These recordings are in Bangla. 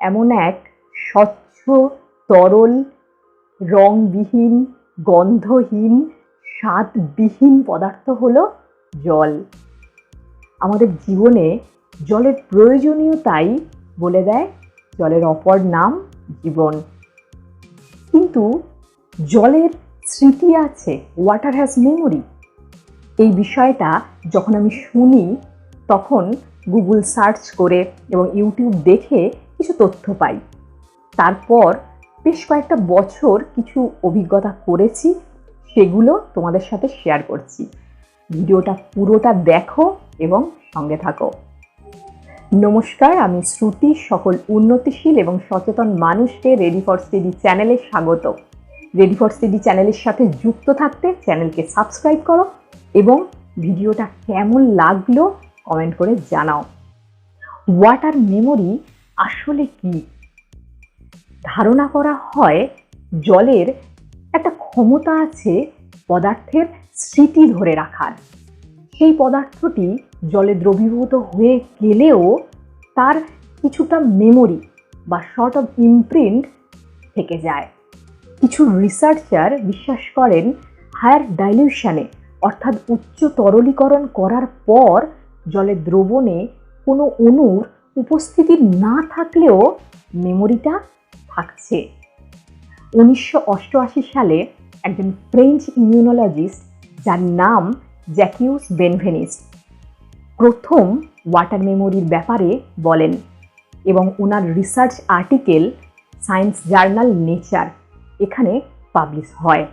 এমন এক স্বচ্ছ, তরল, রংবিহীন, গন্ধহীন, স্বাদবিহীন পদার্থ হলো জল। আমাদের জীবনে জলের প্রয়োজনীয়তাই বলে দেয় জলের অপর নাম জীবন। কিন্তু জলের স্মৃতি আছে, ওয়াটার হ্যাজ মেমোরি। এই বিষয়টা যখন আমি শুনি তখন গুগল সার্চ করে এবং ইউটিউব দেখে কিছু তথ্য পাই। তারপর বেশ কয়েকটা বছর কিছু অভিজ্ঞতা করেছি, সেগুলো তোমাদের সাথে শেয়ার করছি। ভিডিওটা পুরোটা দেখো এবং সঙ্গে থাকো। নমস্কার, আমি শ্রুতি। সকল উন্নতিশীল এবং সচেতন মানুষকে রেডি ফর স্টাডি চ্যানেলে স্বাগত। রেডি ফর স্টাডি চ্যানেলের সাথে যুক্ত থাকতে চ্যানেলকে সাবস্ক্রাইব করো এবং ভিডিওটা কেমন লাগলো কমেন্ট করে জানাও। ওয়াটার মেমোরি আসলে কি? ধারণা করা হয় জলের একটা ক্ষমতা আছে পদার্থের স্মৃতি ধরে রাখার। সেই পদার্থটি জলে দ্রবীভূত হয়ে গেলেও তার কিছুটা মেমোরি বা শর্ট অফ ইমপ্রিন্ট থেকে যায়। কিছু রিসার্চার বিশ্বাস করেন হায়ার ডাইলিউশনে অর্থাৎ উচ্চ তরলীকরণ করার পর জলের দ্রবণে কোনো অণুর উপস্থিতি না থাকলেও মেমোরিটা থাকছে। 1988 সালে একজন ফ্রেঞ্চ ইমিউনোলজিস্ট যার নাম জ্যাকিউস বেনভেনিস্ট প্রথম ওয়াটার মেমোরির ব্যাপারে বলেন এবং ওনার research article science journal Nature এখানে পাবলিশ হয়।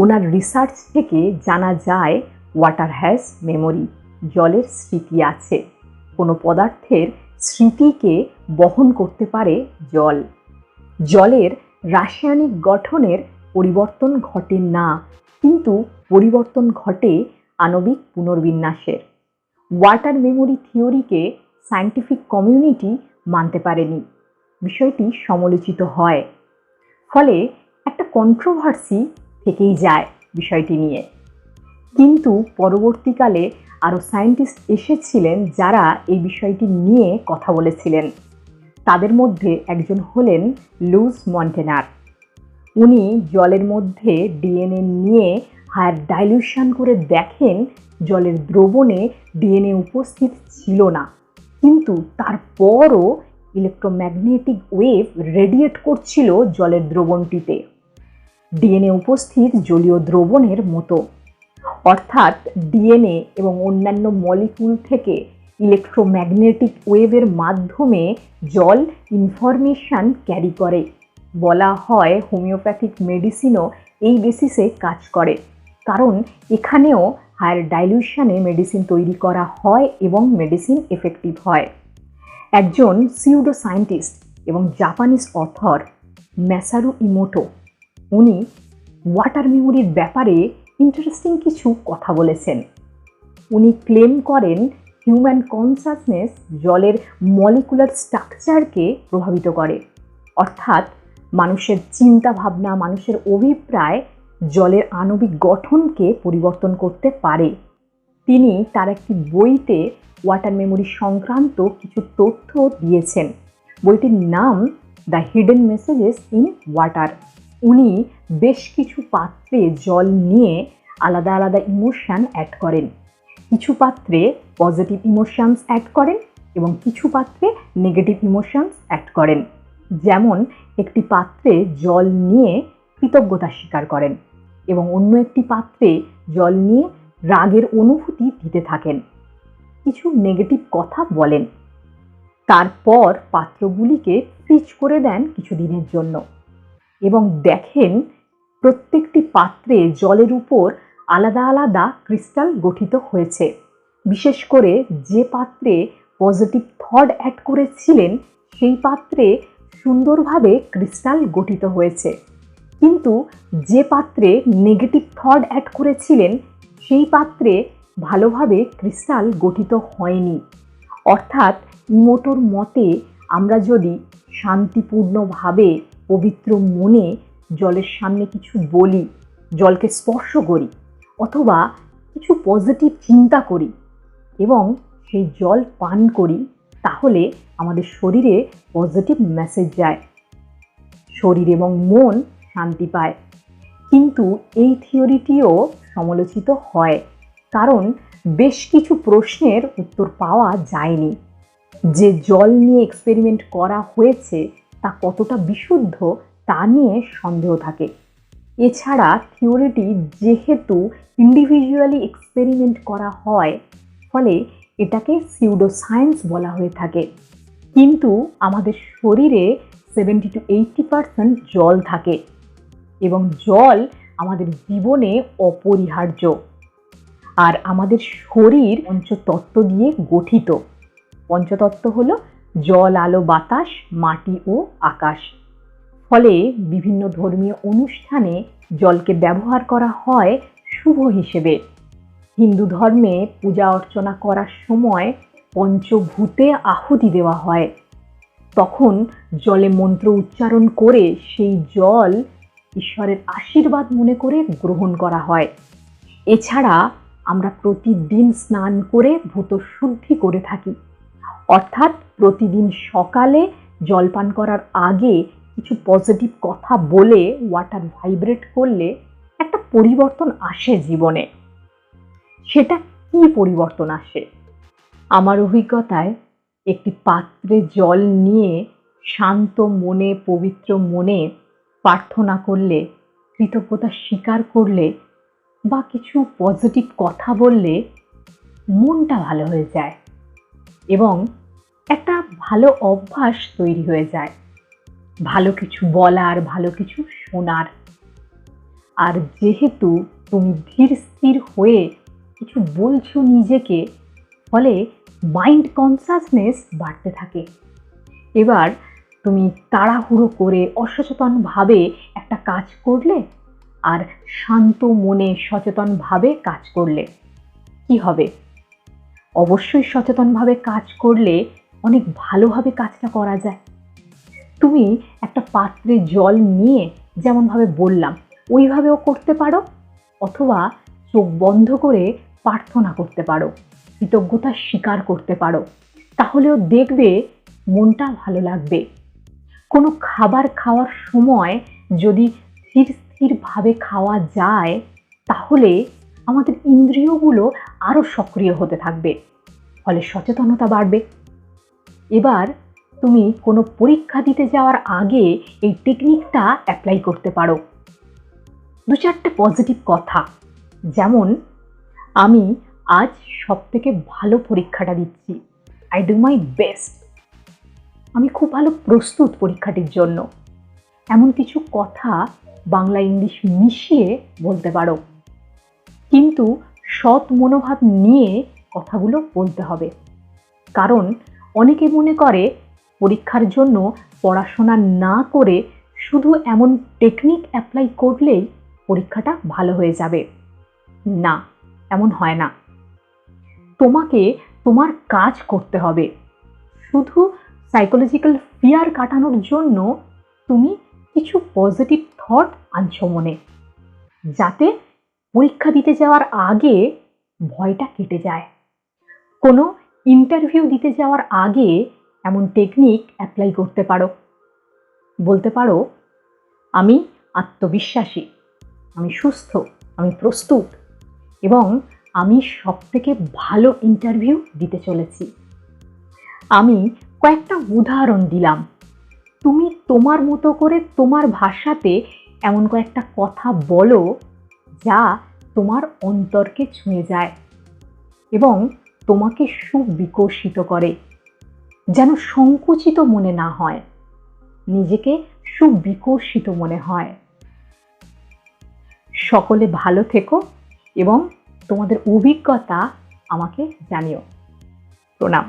ওনার রিসার্চ থেকে জানা যায় ওয়াটার হ্যাজ মেমোরি, জলের স্মৃতি আছে। কোনো পদার্থের স্মৃতিকে বহন করতে পারে জল। জলের রাসায়নিক গঠনের পরিবর্তন ঘটে না, কিন্তু পরিবর্তন ঘটে আণবিক পুনর্বিন্যাসের। ওয়াটার মেমোরি থিওরিকে সায়েন্টিফিক কমিউনিটি মানতে পারেনি, বিষয়টি সমালোচিত হয়। ফলে একটা কন্ট্রোভার্সি থেকেই যায় বিষয়টি নিয়ে। কিন্তু পরবর্তীকালে আরও সায়েন্টিস্ট এসেছিলেন যারা এই বিষয়টি নিয়ে কথা বলেছিলেন। তাদের মধ্যে একজন হলেন লুইস মন্টেনার। উনি জলের মধ্যে ডিএনএ নিয়ে হায়ার ডাইলিউশন করে দেখেন জলের দ্রবণে ডিএনএ উপস্থিত ছিল না, কিন্তু তারপরও ইলেকট্রোম্যাগনেটিক ওয়েভ রেডিয়েট করছিল জলের দ্রবণটিতে, ডিএনএ উপস্থিত জলীয় দ্রবণের মতো। অর্থাৎ ডিএনএ এবং অন্যান্য মলিকিউল থেকে ইলেকট্রোম্যাগনেটিক ওয়েভের মাধ্যমে জল ইনফরমেশন ক্যারি করে। বলা হয় হোমিওপ্যাথিক মেডিসিনও এই বেসিসে কাজ করে, কারণ এখানেও হায়ার ডাইলিউশনে মেডিসিন তৈরি করা হয় এবং মেডিসিন এফেক্টিভ হয়। একজন সিউডো সায়েন্টিস্ট এবং জাপানিজ অথর ম্যাসারু ইমোটো, উনি ওয়াটার মেমোরির ব্যাপারে ইন্টারেস্টিং কিছু কথা বলেছেন। উনি ক্লেম করেন হিউম্যান কনসাসনেস জলের মলিকুলার স্ট্রাকচারকে প্রভাবিত করে, অর্থাৎ মানুষের চিন্তা ভাবনা, মানুষের অভিপ্রায় জলের আণবিক গঠনকে পরিবর্তন করতে পারে। তিনি তার একটি বইতে ওয়াটার মেমোরি সংক্রান্ত কিছু তথ্য দিয়েছেন। বইটির নাম the hidden messages in water. উনি বেশ কিছু পাত্রে জল নিয়ে আলাদা আলাদা ইমোশন অ্যাড করেন। কিছু পাত্রে পজিটিভ ইমোশনস অ্যাড করেন এবং কিছু পাত্রে নেগেটিভ ইমোশনস অ্যাড করেন। যেমন একটি পাত্রে জল নিয়ে কৃতজ্ঞতা স্বীকার করেন এবং অন্য একটি পাত্রে জল নিয়ে রাগের অনুভূতি দিতে থাকেন, কিছু নেগেটিভ কথা বলেন। তারপর পাত্রগুলিকে ফ্রিজ করে দেন কিছুদিনের জন্য এবং দেখেন প্রত্যেকটি পাত্রে জলের উপর আলাদা আলাদা ক্রিস্টাল গঠিত হয়েছে। বিশেষ করে যে পাত্রে পজিটিভ থট অ্যাড করেছিলেন সেই পাত্রে সুন্দরভাবে ক্রিস্টাল গঠিত হয়েছে, কিন্তু যে পাত্রে নেগেটিভ থট অ্যাড করেছিলেন সেই পাত্রে ভালোভাবে ক্রিস্টাল গঠিত হয়নি। অর্থাৎ ইমোটোর মতে আমরা যদি শান্তিপূর্ণভাবে পবিত্র মনে জলের সামনে কিছু বলি, জলকে স্পর্শ করি অথবা কিছু পজিটিভ চিন্তা করি এবং সেই জল পান করি, তাহলে আমাদের শরীরে পজিটিভ মেসেজ যায়, শরীর এবং মন শান্তি পায়। কিন্তু এই থিওরিটিও সমালোচিত হয়, কারণ বেশ কিছু প্রশ্নের উত্তর পাওয়া যায়নি। যে জল নিয়ে এক্সপেরিমেন্ট করা হয়েছে তা কতটা বিশুদ্ধ তা নিয়ে সন্দেহ থাকে। এছাড়া থিওরিটি যেহেতু ইন্ডিভিজুয়ালি এক্সপেরিমেন্ট করা হয়, ফলে এটাকে সিউডো সায়েন্স বলা হয়ে থাকে। কিন্তু আমাদের শরীরে 70-80% জল থাকে এবং জল আমাদের জীবনে অপরিহার্য। আর আমাদের শরীর পঞ্চতত্ত্ব দিয়ে গঠিত। পঞ্চতত্ত্ব হলো জল, আলো, বাতাস, মাটি ও আকাশ। ফলে বিভিন্ন ধর্মীয় অনুষ্ঠানে জলকে ব্যবহার করা হয় শুভ হিসেবে। হিন্দু ধর্মে পূজা অর্চনা করার সময় পঞ্চভূতে আহুতি দেওয়া হয়। তখন জলে মন্ত্র উচ্চারণ করে সেই জল ঈশ্বরের আশীর্বাদ মনে করে গ্রহণ করা হয়। এছাড়া আমরা প্রতিদিন স্নান করে ভূত শুদ্ধি করে থাকি, অর্থাৎ প্রতিদিন সকালে জলপান করার আগে কিছু পজিটিভ কথা বলে ওয়াটার ভাইব্রেট করলে একটা পরিবর্তন আসে জীবনে। সেটা কি পরিবর্তন আসে? আমার অভিজ্ঞতায় একটি পাত্রে জল নিয়ে শান্ত মনে, পবিত্র মনে প্রার্থনা করলে, কৃতজ্ঞতা স্বীকার করলে বা কিছু পজিটিভ কথা বললে মনটা ভালো হয়ে যায় এবং একটা ভালো অভ্যাস তৈরি হয়ে যায়, ভালো কিছু বলার, ভালো কিছু শোনার। আর যেহেতু তুমি ধীর স্থির হয়ে কিছু বলছো নিজেকে, ফলে মাইন্ড কনসাসনেস বাড়তে থাকে। এবার তুমি তাড়াহুড়ো করে অসচেতনভাবে একটা কাজ করলে আর শান্ত মনে সচেতনভাবে কাজ করলে কি হবে? অবশ্যই সচেতনভাবে কাজ করলে অনেক ভালোভাবে কাজটা করা যায়। তুমি একটা পাত্রে জল নিয়ে যেমনভাবে বললাম ওইভাবেও করতে পারো, অথবা চোখ বন্ধ করে প্রার্থনা করতে পারো, কৃতজ্ঞতা স্বীকার করতে পারো। তাহলেও দেখবে মনটা ভালো লাগবে। কোনো খাবার খাওয়ার সময় যদি স্থির স্থিরভাবে খাওয়া যায়, তাহলে আমাদের ইন্দ্রিয়গুলো আরও সক্রিয় হতে থাকবে, ফলে সচেতনতা বাড়বে। এবার তুমি কোনো পরীক্ষা দিতে যাওয়ার আগে এই টেকনিকটা অ্যাপ্লাই করতে পারো। 2-4টে পজিটিভ কথা, যেমন আমি আজ সবথেকে ভালো পরীক্ষাটা দিচ্ছি, আই ডু মাই বেস্ট, আমি খুব ভালো প্রস্তুত পরীক্ষাটির জন্য। এমন কিছু কথা বাংলা ইংলিশ মিশিয়ে বলতে পারো, কিন্তু সৎ মনোভাব নিয়ে কথাগুলো বলতে হবে। কারণ অনেকে মনে করে পরীক্ষার জন্য পড়াশোনা না করে শুধু এমন টেকনিক অ্যাপ্লাই করলেই পরীক্ষাটা ভালো হয়ে যাবে। না, এমন হয় না। তোমাকে তোমার কাজ করতে হবে। শুধু সাইকোলজিক্যাল ফিয়ার কাটানোর জন্য তুমি কিছু পজিটিভ থট আনছো মনে, যাতে পরীক্ষা দিতে যাওয়ার আগে ভয়টা কেটে যায়। কোনো ইন্টারভিউ দিতে যাওয়ার আগে এমন টেকনিক অ্যাপ্লাই করতে পারো। বলতে পারো, আমি আত্মবিশ্বাসী, আমি সুস্থ, আমি প্রস্তুত এবং আমি সবথেকে ভালো ইন্টারভিউ দিতে চলেছি। আমি কয়েকটা উদাহরণ দিলাম, তুমি তোমার মতো করে তোমার ভাষাতে এমন কয়েকটা কথা বলো যা তোমার অন্তরকে ছুঁয়ে যায় এবং তোমাকে সুবিকশিত করে, যেন সংকুচিত মনে না হয়, নিজেকে সুবিকশিত মনে হয়। সকলে ভালো থেকো এবং তোমাদের অভিজ্ঞতা আমাকে জানিও। প্রণাম।